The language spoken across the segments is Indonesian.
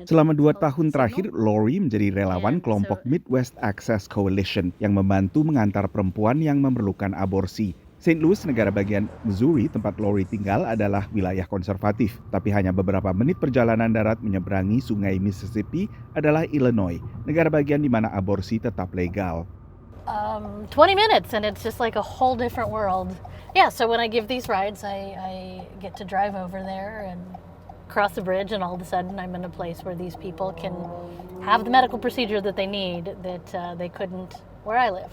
Selama 2 tahun terakhir, Lori menjadi relawan kelompok Midwest Access Coalition yang membantu mengantar perempuan yang memerlukan aborsi. St. Louis, negara bagian Missouri, tempat Lori tinggal, adalah wilayah konservatif. Tapi hanya beberapa menit perjalanan darat menyeberangi sungai Mississippi adalah Illinois, negara bagian di mana aborsi tetap legal. 20 minutes and it's just like a whole different world. Yeah, so when I give these rides, I get to drive over there and cross the bridge, and all of a sudden I'm in a place where these people can have the medical procedure that they need that they couldn't where I live.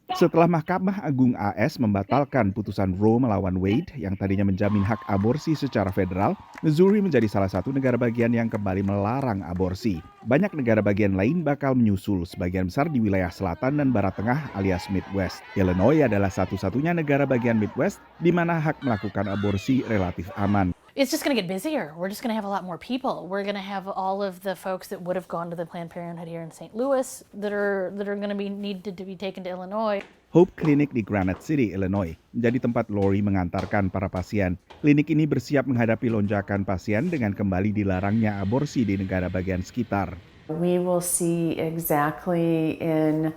Setelah Mahkamah Agung AS membatalkan putusan Roe melawan Wade yang tadinya menjamin hak aborsi secara federal, Missouri menjadi salah satu negara bagian yang kembali melarang aborsi. Banyak negara bagian lain bakal menyusul, sebagian besar di wilayah selatan dan barat tengah alias Midwest. Illinois adalah satu-satunya negara bagian Midwest di mana hak melakukan aborsi relatif aman. It's just going to get busier. We're just going to have a lot more people. We're going to have all of the folks that would have gone to the Planned Parenthood here in St. Louis that are going to be needed to be taken to Illinois. Hope Clinic di Granite City, Illinois, menjadi tempat Lori mengantarkan para pasien. Klinik ini bersiap menghadapi lonjakan pasien dengan kembali dilarangnya aborsi di negara bagian sekitar. We will see exactly in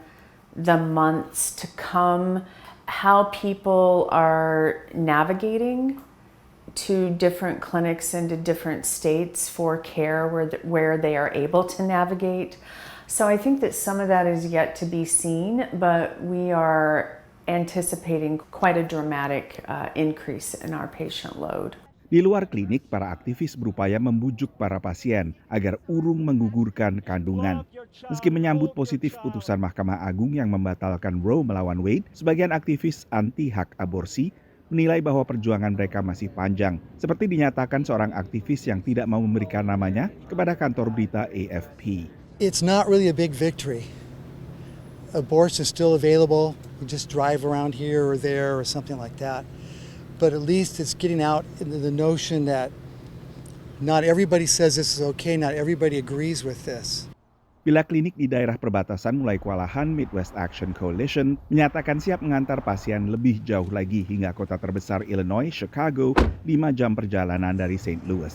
the months to come how people are navigating to different clinics and to different states for care where they are able to navigate. So I think that some of that is yet to be seen, but we are anticipating quite a dramatic increase in our patient load. Di luar klinik, para aktivis berupaya membujuk para pasien agar urung menggugurkan kandungan. Meski menyambut positif putusan Mahkamah Agung yang membatalkan Roe melawan Wade, sebagian aktivis anti hak aborsi menilai bahwa perjuangan mereka masih panjang, seperti dinyatakan seorang aktivis yang tidak mau memberikan namanya kepada kantor berita AFP. It's not really a big victory. Abortion is still available. You just drive around here or there or something like that. But at least it's getting out into the notion that not everybody says this is okay, not everybody agrees with this. Bila klinik di daerah perbatasan mulai kewalahan, Midwest Action Coalition menyatakan siap mengantar pasien lebih jauh lagi hingga kota terbesar Illinois, Chicago, 5 jam perjalanan dari St. Louis.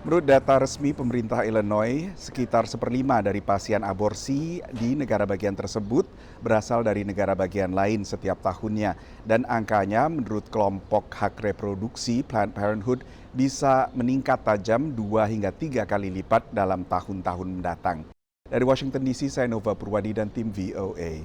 Menurut data resmi pemerintah Illinois, sekitar 1/5 dari pasien aborsi di negara bagian tersebut berasal dari negara bagian lain setiap tahunnya. Dan angkanya menurut kelompok hak reproduksi Planned Parenthood bisa meningkat tajam 2 hingga 3 kali lipat dalam tahun-tahun mendatang. Dari Washington DC, saya Nova Purwadi dan tim VOA.